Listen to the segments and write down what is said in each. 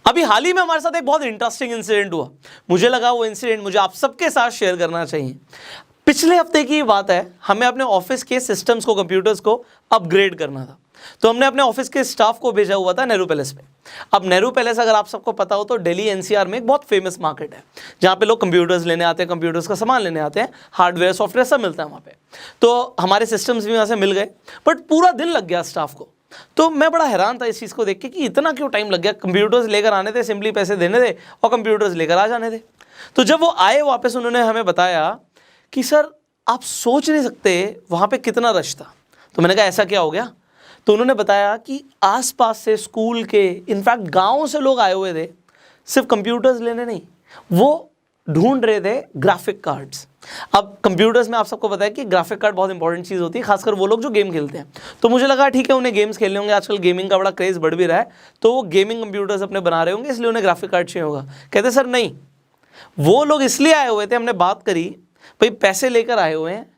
अभी हाल ही में हमारे साथ एक बहुत इंटरेस्टिंग इंसिडेंट हुआ, मुझे लगा वो इंसिडेंट मुझे आप सबके साथ शेयर करना चाहिए। पिछले हफ्ते की बात है, हमें अपने ऑफिस के सिस्टम्स को, कंप्यूटर्स को अपग्रेड करना था। तो हमने अपने ऑफिस के स्टाफ को भेजा हुआ था नेहरू पैलेस पे। अब नेहरू पैलेस अगर आप सबको पता हो तो दिल्ली एनसीआर में एक बहुत फेमस मार्केट है, जहाँ पे लोग कंप्यूटर्स लेने आते हैं, कंप्यूटर्स का सामान लेने आते हैं, हार्डवेयर सॉफ्टवेयर सब मिलता है वहाँ पे। तो हमारे सिस्टम्स भी वहाँ से मिल गए, बट पूरा दिन लग गया स्टाफ को। तो मैं बड़ा हैरान था इस चीज़ को देख के कि इतना क्यों टाइम लग गया। कंप्यूटर्स लेकर आने थे, सिंपली पैसे देने थे और कंप्यूटर्स लेकर आ जाने थे। तो जब वो आए वापस, उन्होंने हमें बताया कि सर आप सोच नहीं सकते वहाँ पे कितना रश था। तो मैंने कहा ऐसा क्या हो गया? तो उन्होंने बताया कि आसपास से, स्कूल के, इनफैक्ट गाँव से लोग आए हुए थे, सिर्फ कंप्यूटर्स लेने नहीं, वो ढूंढ रहे थे ग्राफिक कार्ड्स। अब कंप्यूटर्स में आप सबको पता है कि ग्राफिक कार्ड बहुत इंपॉर्टेंट चीज़ होती है, खासकर वो लोग जो गेम खेलते हैं। तो मुझे लगा ठीक है, उन्हें गेम्स खेलने होंगे, आजकल गेमिंग का बड़ा क्रेज़ बढ़ भी रहा है, तो वो गेमिंग कंप्यूटर्स अपने बना रहे होंगे, इसलिए उन्हें ग्राफिक कार्ड चाहिए होगा। कहते सर नहीं, वो लोग इसलिए आए हुए थे, हमने बात करी, भाई पैसे लेकर आए हुए हैं,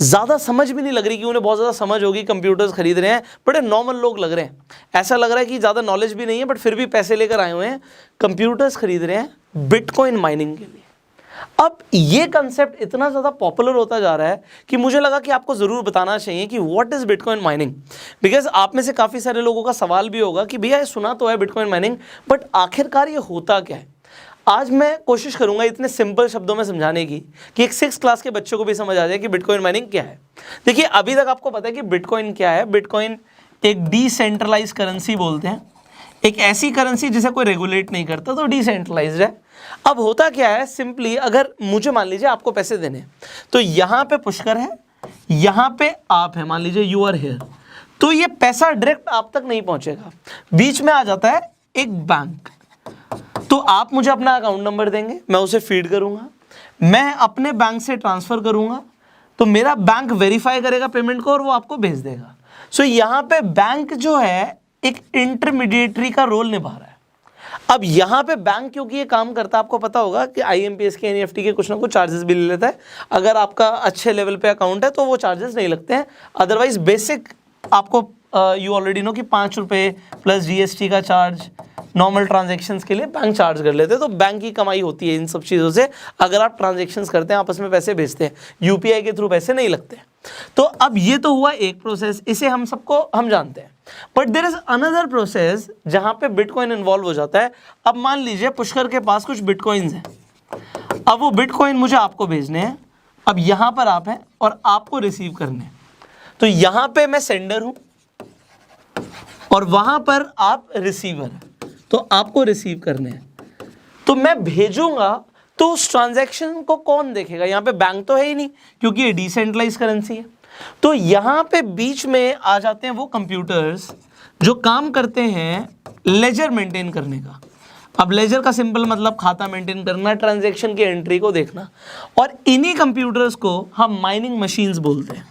ज़्यादा समझ भी नहीं लग रही कि उन्हें बहुत ज़्यादा समझ होगी, कंप्यूटर्स खरीद रहे हैं, बड़े नॉर्मल लोग लग रहे हैं, ऐसा लग रहा है कि ज़्यादा नॉलेज भी नहीं है, बट फिर भी पैसे लेकर आए हुए हैं, कंप्यूटर्स खरीद रहे हैं बिटकॉइन माइनिंग के लिए। अब ये कंसेप्ट इतना ज़्यादा पॉपुलर होता जा रहा है कि मुझे लगा कि आपको ज़रूर बताना चाहिए कि what is bitcoin mining. Because आप में से काफ़ी सारे लोगों का सवाल भी होगा कि भैया ये सुना तो है बिटकॉइन माइनिंग, बट आखिरकार ये होता क्या है। आज मैं कोशिश करूंगा इतने सिंपल शब्दों में समझाने की कि एक 6th क्लास के बच्चों को भी समझ आ जाए कि बिटकॉइन माइनिंग क्या है। देखिए, अभी तक आपको पता है कि बिटकॉइन क्या है। बिटकॉइन एक डिसेंट्रलाइज करेंसी बोलते हैं, एक ऐसी करेंसी जिसे कोई रेगुलेट नहीं करता, तो डिसेंट्रलाइज्ड है। अब होता क्या है, सिंपली अगर मुझे मान लीजिए आपको पैसे देने, तो यहाँ पे पुष्कर है, यहाँ पे आप है, मान लीजिए यू आर हियर, तो ये पैसा डायरेक्ट आप तक नहीं पहुंचेगा, बीच में आ जाता है एक बैंक। तो आप मुझे अपना अकाउंट नंबर देंगे, मैं उसे फीड करूंगा, मैं अपने बैंक से ट्रांसफर करूंगा, तो मेरा बैंक वेरीफाई करेगा पेमेंट को और वो आपको भेज देगा। सो यहाँ पे बैंक जो है एक इंटरमीडिएटरी का रोल निभा रहा है। अब यहाँ पे बैंक क्योंकि ये काम करता है, आपको पता होगा कि IMPS के, NEFT के कुछ ना कुछ चार्जेस भी ले लेता है। अगर आपका अच्छे लेवल पे अकाउंट है तो वो चार्जेस नहीं लगते हैं, अदरवाइज बेसिक आपको यू ऑलरेडी नो कि 5 रुपये प्लस GST का चार्ज नॉर्मल ट्रांजैक्शंस के लिए बैंक चार्ज कर लेते हैं। तो बैंक की कमाई होती है इन सब चीज़ों से, अगर आप ट्रांजैक्शंस करते हैं, आपस में पैसे भेजते हैं, UPI के थ्रू पैसे नहीं लगते। तो अब ये तो हुआ एक प्रोसेस, इसे हम जानते हैं। But there is another process जहां पे बिटकॉइन इन्वॉल्व हो जाता है। अब मान लीजिए पुष्कर के पास कुछ बिटकॉइंस हैं, अब वो बिटकॉइन मुझे आपको भेजने हैं। अब यहां पर आप हैं और आपको रिसीव करने हैं, तो यहां पे मैं सेंडर हूं और वहां पर आप रिसीवर हैं, तो आपको रिसीव करने हैं। तो मैं भेजूंगा, तो उस ट्रांजैक्शन को कौन देखेगा? यहाँ पे बैंक तो है ही नहीं, क्योंकि ये डिसेंट्रलाइज करेंसी है। तो यहाँ पे बीच में आ जाते हैं वो कंप्यूटर्स जो काम करते हैं लेजर मेंटेन करने का। अब लेजर का सिंपल मतलब खाता मेंटेन करना, ट्रांजैक्शन की एंट्री को देखना, और इन्हीं कंप्यूटर्स को हम माइनिंग मशीन्स बोलते हैं।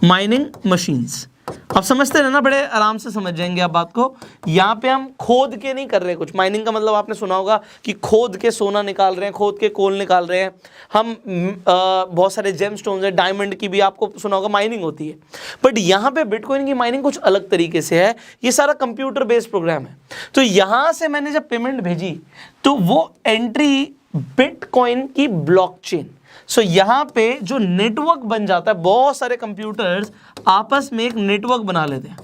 माइनिंग मशीन्स आप समझते हैं ना, बड़े आराम से समझ जाएंगे आप बात को। यहाँ पे हम खोद के नहीं कर रहे कुछ। माइनिंग का मतलब आपने सुना होगा कि खोद के सोना निकाल रहे हैं, खोद के कोल निकाल रहे हैं हम। बहुत सारे जेम स्टोन्स हैं, डायमंड की भी आपको सुना होगा माइनिंग होती है। बट यहाँ पे बिटकॉइन की माइनिंग कुछ अलग तरीके से है। ये सारा कंप्यूटर बेस्ड प्रोग्राम है। तो यहाँ से मैंने जब पेमेंट भेजी तो वो एंट्री बिटकॉइन की ब्लॉकचेन। सो यहाँ पे जो नेटवर्क बन जाता है, बहुत सारे कंप्यूटर्स आपस में एक नेटवर्क बना लेते हैं।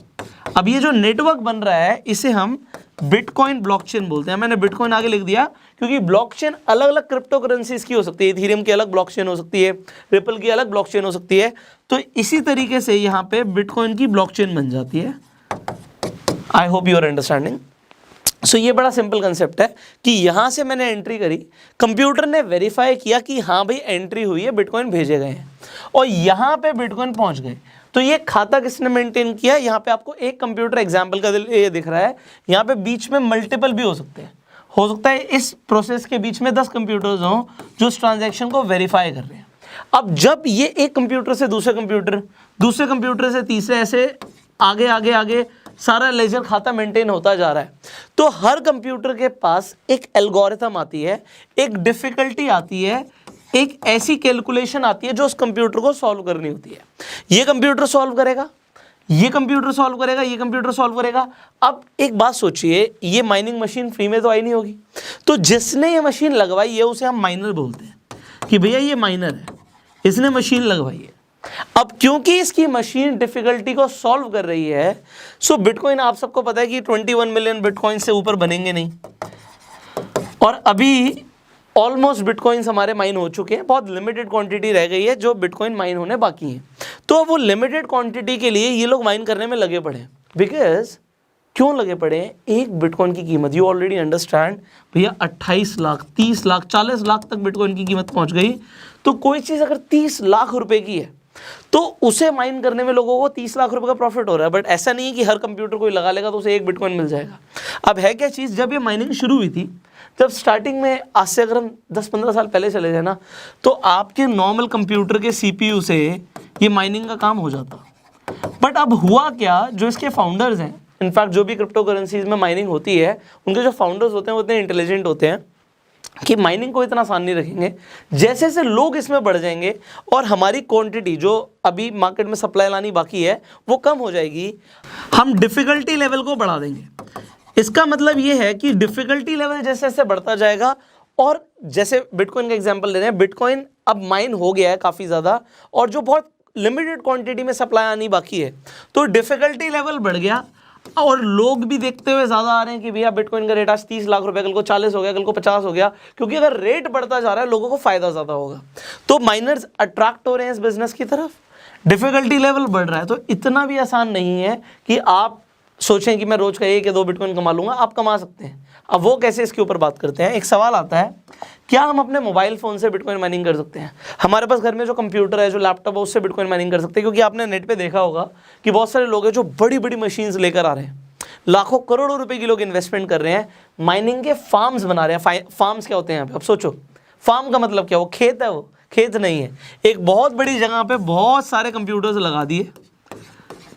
अब ये जो नेटवर्क बन रहा है इसे हम बिटकॉइन ब्लॉकचेन बोलते हैं। मैंने बिटकॉइन आगे लिख दिया क्योंकि ब्लॉकचेन अलग अलग क्रिप्टो करेंसीज की हो सकती है। इथेरियम की अलग ब्लॉकचेन हो सकती है, रिपल की अलग ब्लॉकचेन हो सकती है। तो इसी तरीके से यहाँ पे बिटकॉइन की ब्लॉकचेन बन जाती है। I hope you are understanding. So ये बड़ा सिंपल कंसेप्ट है कि यहाँ से मैंने एंट्री करी, कंप्यूटर ने वेरीफाई किया कि हाँ भाई एंट्री हुई है, बिटकॉइन भेजे गए हैं, और यहाँ पे बिटकॉइन पहुँच गए। तो ये खाता किसने मेंटेन किया? यहाँ पे आपको एक कंप्यूटर एग्जाम्पल का ये दिख रहा है। यहाँ पे बीच में मल्टीपल भी हो सकते हैं, हो सकता है इस प्रोसेस के बीच में 10 कंप्यूटर्स हों जो उस ट्रांजेक्शन को वेरीफाई कर रहे हैं। अब जब ये एक कंप्यूटर से दूसरे कंप्यूटर से तीसरे, ऐसे आगे आगे आगे सारा लेजर खाता मेंटेन होता जा रहा है, तो हर कंप्यूटर के पास एक एल्गोरिथम आती है, एक डिफिकल्टी आती है, एक ऐसी कैलकुलेशन आती है जो उस कंप्यूटर को सॉल्व करनी होती है। ये कंप्यूटर सॉल्व करेगा, ये कंप्यूटर सॉल्व करेगा, ये कंप्यूटर सॉल्व करेगा। अब एक बात सोचिए, ये माइनिंग मशीन फ्री में तो आई नहीं होगी, तो जिसने ये मशीन लगवाई है उसे हम माइनर बोलते हैं कि भैया ये माइनर है, इसने मशीन लगवाई है। अब क्योंकि इसकी मशीन डिफिकल्टी को सॉल्व कर रही है, सो बिटकॉइन आप सबको पता है कि 21 मिलियन बिटकॉइन से ऊपर बनेंगे नहीं, और अभी ऑलमोस्ट बिटकॉइंस हमारे माइन हो चुके हैं, बहुत लिमिटेड क्वांटिटी रह गई है जो बिटकॉइन माइन होने बाकी हैं। तो वो लिमिटेड क्वांटिटी के लिए ये लोग माइन करने में लगे पड़े हैं। बिकॉज क्यों लगे पड़े हैं? एक बिटकॉइन की कीमत, यू ऑलरेडी अंडरस्टैंड भैया, 28 लाख, 30 लाख, 40 लाख तक बिटकॉइन की कीमत पहुंच गई। तो कोई चीज़ अगर 30 लाख रुपए की है तो उसे माइन करने में लोगों को 30 लाख रुपए का प्रॉफिट हो रहा है। बट ऐसा नहीं है कि हर कंप्यूटर कोई लगा लेगा तो उसे एक बिटकॉइन मिल जाएगा। अब है क्या चीज़, जब ये माइनिंग शुरू हुई थी, जब स्टार्टिंग में, आज से अगर हम 10-15 साल पहले चले जाए ना, तो आपके नॉर्मल कंप्यूटर के CPU से ये माइनिंग का काम हो जाता। बट अब हुआ क्या, जो इसके फाउंडर्स हैं, इनफैक्ट जो भी क्रिप्टो करेंसीज में माइनिंग होती है, उनके जो फाउंडर्स होते हैं वो इतने इंटेलिजेंट होते हैं कि माइनिंग को इतना आसान नहीं रखेंगे। जैसे जैसे लोग इसमें बढ़ जाएंगे और हमारी क्वांटिटी जो अभी मार्केट में सप्लाई लानी बाकी है वो कम हो जाएगी, हम डिफ़िकल्टी लेवल को बढ़ा देंगे। इसका मतलब ये है कि डिफ़िकल्टी लेवल जैसे जैसे बढ़ता जाएगा, और जैसे बिटकॉइन का एग्जांपल ले रहे हैं, बिटकॉइन अब माइन हो गया है काफ़ी ज़्यादा, और जो बहुत लिमिटेड क्वांटिटी में सप्लाई आनी बाकी है, तो डिफ़िकल्टी लेवल बढ़ गया और लोग भी देखते हुए ज़्यादा आ रहे हैं कि भैया बिटकॉइन का रेट आज 30 लाख रुपए, कल को 40 हो गया, कल को 50 हो गया। क्योंकि अगर रेट बढ़ता जा रहा है लोगों को फ़ायदा ज़्यादा होगा, तो माइनर्स अट्रैक्ट हो रहे हैं इस बिजनेस की तरफ। डिफ़िकल्टी लेवल बढ़ रहा है, तो इतना भी आसान नहीं है कि आप सोचें कि मैं रोज़ का 1 या 2 बिटकॉइन कमा लूँगा। आप कमा सकते हैं। अब वो कैसे, इसके ऊपर बात करते हैं। एक सवाल आता है, क्या हम अपने मोबाइल फ़ोन से बिटकॉइन माइनिंग कर सकते हैं? हमारे पास घर में जो कंप्यूटर है, जो लैपटॉप है, उससे बिटकॉइन माइनिंग कर सकते हैं। क्योंकि आपने नेट पे देखा होगा कि बहुत सारे लोग हैं जो बड़ी बड़ी मशीन्स लेकर आ रहे हैं, लाखों करोड़ों रुपए की लोग इन्वेस्टमेंट कर रहे हैं, माइनिंग के फार्म्स बना रहे हैं। फार्म्स क्या होते हैं यहाँ पे? अब सोचो, फार्म का मतलब क्या? वो खेत है? वो खेत नहीं है। एक बहुत बड़ी जगह पे बहुत सारे कंप्यूटर्स लगा दिए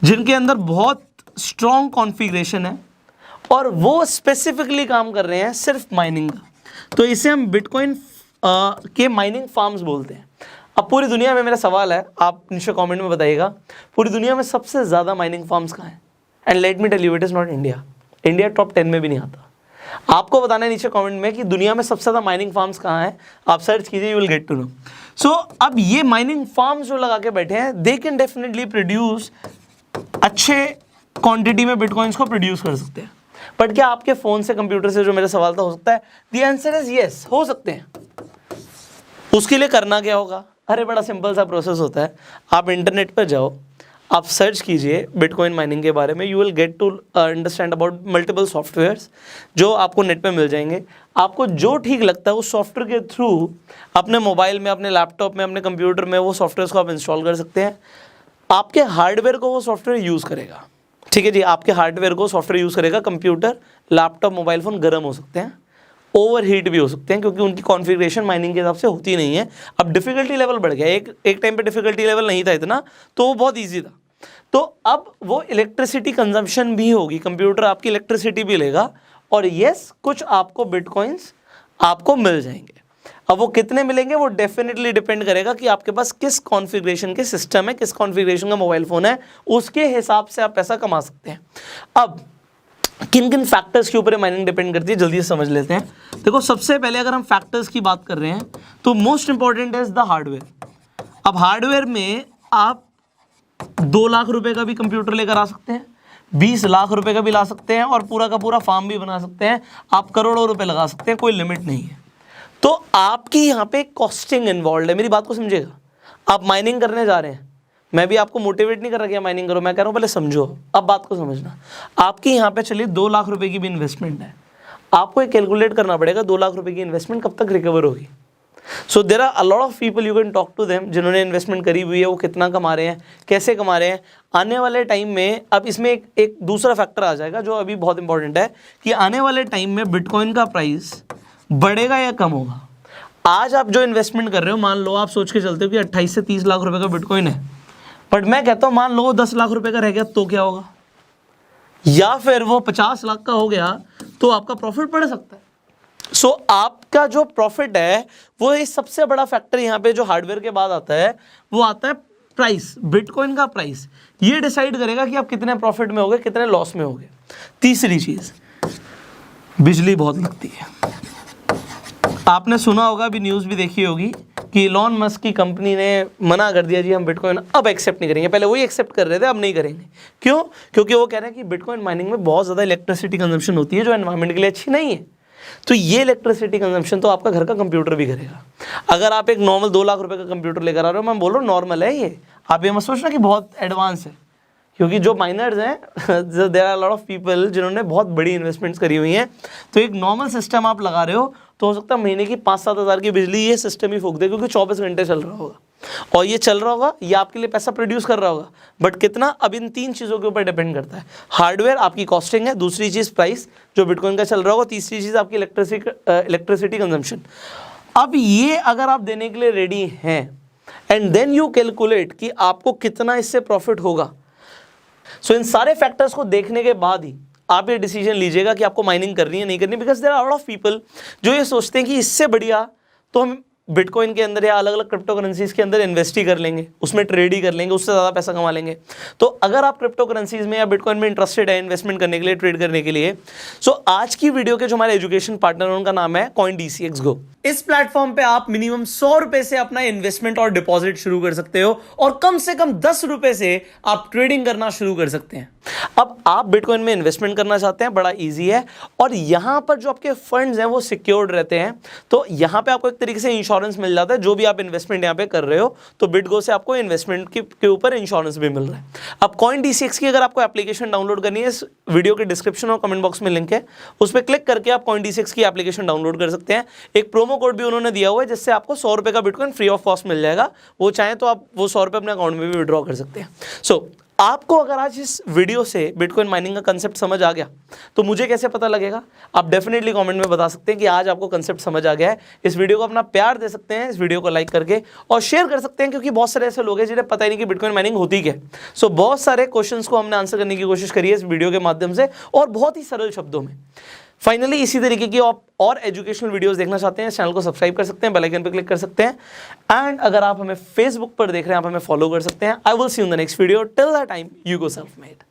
जिनके अंदर बहुत स्ट्रॉन्ग कॉन्फ़िगरेशन है, और वो स्पेसिफिकली काम कर रहे हैं सिर्फ माइनिंग का। तो इसे हम बिटकॉइन के माइनिंग फार्म्स बोलते हैं। अब पूरी दुनिया में, मेरा सवाल है, आप नीचे कमेंट में बताइएगा, पूरी दुनिया में सबसे ज़्यादा माइनिंग फार्म्स कहाँ हैं? And let me tell you, it is not India. India top 10 में भी नहीं आता। आपको बताना है नीचे कमेंट में कि दुनिया में सबसे ज़्यादा माइनिंग फार्म्स कहाँ हैं। आप सर्च कीजिए, you will get to know. So अब ये माइनिंग फार्म्स जो लगा के बैठे हैं, दे कैन डेफिनेटली प्रोड्यूस, अच्छे क्वांटिटी में बिटकॉइंस को प्रोड्यूस कर सकते हैं। बट क्या आपके फ़ोन से, कंप्यूटर से, जो मेरा सवाल था, हो सकता है? द आंसर इज येस, हो सकते हैं। उसके लिए करना क्या होगा? अरे बड़ा सिंपल सा प्रोसेस होता है। आप इंटरनेट पर जाओ, आप सर्च कीजिए बिटकॉइन माइनिंग के बारे में, you will get to understand about multiple softwares जो आपको नेट पे मिल जाएंगे। आपको जो ठीक लगता है उस सॉफ्टवेयर के थ्रू अपने मोबाइल में, अपने लैपटॉप में, अपने कंप्यूटर में वो सॉफ्टवेयर को आप इंस्टॉल कर सकते हैं। आपके हार्डवेयर को वो सॉफ्टवेयर यूज़ करेगा, ठीक है जी, आपके हार्डवेयर को सॉफ्टवेयर यूज़ करेगा। कंप्यूटर, लैपटॉप, मोबाइल फ़ोन गर्म हो सकते हैं, ओवर हीट भी हो सकते हैं, क्योंकि उनकी कॉन्फ़िगरेशन माइनिंग के हिसाब से होती नहीं है। अब डिफ़िकल्टी लेवल बढ़ गया, एक टाइम पे डिफ़िकल्टी लेवल नहीं था इतना, तो वो बहुत ईजी था। तो अब वो इलेक्ट्रिसिटी कंजम्पशन भी होगी, कंप्यूटर आपकी इलेक्ट्रिसिटी भी लेगा, और येस, कुछ आपको बिटकॉइंस आपको मिल जाएंगे। अब वो कितने मिलेंगे वो डेफिनेटली डिपेंड करेगा कि आपके पास किस कॉन्फ़िगरेशन के सिस्टम है, किस कॉन्फ़िगरेशन का मोबाइल फ़ोन है, उसके हिसाब से आप पैसा कमा सकते हैं। अब किन किन फैक्टर्स के ऊपर माइनिंग डिपेंड करती है, जल्दी से समझ लेते हैं। देखो, सबसे पहले अगर हम फैक्टर्स की बात कर रहे हैं तो most important is the hardware. अब हार्डवेयर में आप 2 लाख रुपए का भी कंप्यूटर लेकर आ सकते हैं, 20 लाख रुपए का भी ला सकते हैं, और पूरा का पूरा फार्म भी बना सकते हैं। आप करोड़ों रुपए लगा सकते हैं, कोई लिमिट नहीं है। तो आपकी यहाँ पे कॉस्टिंग इन्वॉल्व है। मेरी बात को समझिएगा। आप माइनिंग करने जा रहे हैं, मैं भी आपको मोटिवेट नहीं कर रहा कि माइनिंग करो, मैं कह रहा हूँ पहले समझो। अब बात को समझना, आपकी यहाँ पे चलिए 2 लाख रुपए की भी इन्वेस्टमेंट है, आपको एक कैलकुलेट करना पड़ेगा 2 लाख रुपए की इन्वेस्टमेंट कब तक रिकवर होगी। So there are a lot of people, you can talk to them, जिन्होंने इन्वेस्टमेंट करी हुई है, वो कितना कमा रहे हैं, कैसे कमा रहे हैं आने वाले टाइम में। अब इसमें एक दूसरा फैक्टर आ जाएगा जो अभी बहुत इंपॉर्टेंट है, कि आने वाले टाइम में बिटकॉइन का प्राइस बढ़ेगा या कम होगा। आज आप जो इन्वेस्टमेंट कर रहे हो, मान लो आप सोच के चलते हो कि 28 से 30 लाख रुपए का बिटकॉइन है, बट मैं कहता हूँ मान लो 10 लाख रुपए का रह गया तो क्या होगा, या फिर वो 50 लाख का हो गया तो आपका प्रॉफिट बढ़ सकता है। सो आपका जो प्रॉफिट है वो इस सबसे बड़ा फैक्टर यहाँ पे जो हार्डवेयर के बाद आता है, वो आता है प्राइस, बिटकॉइन का प्राइस, ये डिसाइड करेगा कि आप कितने प्रॉफिट में होगे, कितने लॉस में होगे। तीसरी चीज, बिजली बहुत लगती है। आपने सुना होगा, अभी न्यूज़ भी देखी होगी कि इलॉन मस्क की कंपनी ने मना कर दिया, जी हम बिटकॉइन अब एक्सेप्ट नहीं करेंगे। पहले वही एक्सेप्ट कर रहे थे, अब नहीं करेंगे। क्यों? क्योंकि वो कह रहे हैं कि बिटकॉइन माइनिंग में बहुत ज़्यादा इलेक्ट्रिसिटी कंजम्पशन होती है जो एनवायरनमेंट के लिए अच्छी नहीं है। तो ये इलेक्ट्रिसिटी कंजम्पशन तो आपका घर का कंप्यूटर भी करेगा। अगर आप एक नॉर्मल 2 लाख रुपए का कंप्यूटर लेकर आ रहे हो, मैं बोल रहा हूँ नॉर्मल है ये, आप ये मत सोचना कि बहुत एडवांस है, क्योंकि जो माइनर्स हैं there are lot of people जिन्होंने बहुत बड़ी इन्वेस्टमेंट्स करी हुई हैं। तो एक नॉर्मल सिस्टम आप लगा रहे हो तो हो सकता है महीने की 5-7 हज़ार की बिजली ये सिस्टम ही फूक दे, क्योंकि 24 घंटे चल रहा होगा और ये चल रहा होगा, ये आपके लिए पैसा प्रोड्यूस कर रहा होगा। बट कितना, अब इन 3 चीज़ों के ऊपर डिपेंड करता है। हार्डवेयर, आपकी कॉस्टिंग है, दूसरी चीज़ प्राइस जो बिटकॉइन का चल रहा होगा, तीसरी चीज़ आपकी इलेक्ट्रिसिटी कंजम्पशन। अब ये अगर आप देने के लिए रेडी हैं एंड देन यू कैलकुलेट कि आपको कितना इससे प्रॉफिट होगा। सो इन सारे फैक्टर्स को देखने के बाद ही आप ये डिसीजन लीजिएगा कि आपको माइनिंग करनी है नहीं करनी। Because there are lot of people जो ये सोचते हैं कि इससे बढ़िया तो हम बिटकॉइन के अंदर या अलग अलग क्रिप्टो करेंसीज के अंदर इन्वेस्ट ही कर लेंगे, उसमें ट्रेड ही कर लेंगे, उससे ज़्यादा पैसा कमा लेंगे। तो अगर आप क्रिप्टो करेंसीज में या बिटकॉइन में इंटरेस्टेड है इन्वेस्टमेंट करने के लिए, ट्रेड करने के लिए, सो आज की वीडियो के जो हमारे एजुकेशन पार्टनर उनका नाम है CoinDCX Go। इस प्लेटफॉर्म पे आप मिनिमम 100 रुपए से अपना इन्वेस्टमेंट और डिपॉजिट शुरू कर सकते हो और कम से कम 10 रुपए से आप ट्रेडिंग करना शुरू कर सकते हैं। अब आप बिटकॉइन में इन्वेस्टमेंट करना चाहते हैं, बड़ा इजी है और यहां पर जो आपके फंड्स हैं वो सिक्योर्ड रहते हैं। तो यहां पे आपको एक तरीके से इंश्योरेंस मिल जाता है, जो भी आप इन्वेस्टमेंट यहां पे कर रहे हो तो बिटगो से आपको इन्वेस्टमेंट के ऊपर इंश्योरेंस भी मिल रहा है। अब CoinDCX की अगर आपको एप्लीकेशन डाउनलोड करनी है, इस वीडियो के डिस्क्रिप्शन और कमेंट बॉक्स में लिंक है, उस पर क्लिक करके आप CoinDCX की एप्लीकेशन डाउनलोड कर सकते हैं। एक प्रोमो कोड भी उन्होंने दिया हुआ है जिससे आपको 100 रुपए का बिटकॉइन फ्री ऑफ कॉस्ट मिल जाएगा। वो चाहें तो आप वो 100 रुपए अपने अकाउंट में भी विड्रॉ कर सकते हैं। सो आपको अगर आज इस वीडियो से बिटकॉइन माइनिंग का कंसेप्ट समझ आ गया तो मुझे कैसे पता लगेगा? आप डेफिनेटली कमेंट में बता सकते हैं कि आज आपको कंसेप्ट समझ आ गया है। इस वीडियो को अपना प्यार दे सकते हैं, इस वीडियो को लाइक करके और शेयर कर सकते हैं, क्योंकि बहुत सारे ऐसे लोग हैं जिन्हें पता ही नहीं कि बिटकॉइन माइनिंग होती क्या है। सो बहुत सारे क्वेश्चंस को हमने आंसर करने की कोशिश करी है इस वीडियो के माध्यम से और बहुत ही सरल शब्दों में। फाइनली इसी तरीके की आप और एजुकेशनल वीडियोस देखना चाहते हैं, चैनल को सब्सक्राइब कर सकते हैं, बेल आइकन पर क्लिक कर सकते हैं एंड अगर आप हमें फेसबुक पर देख रहे हैं आप हमें फॉलो कर सकते हैं। I will see you in the next video. Till that time you go self made.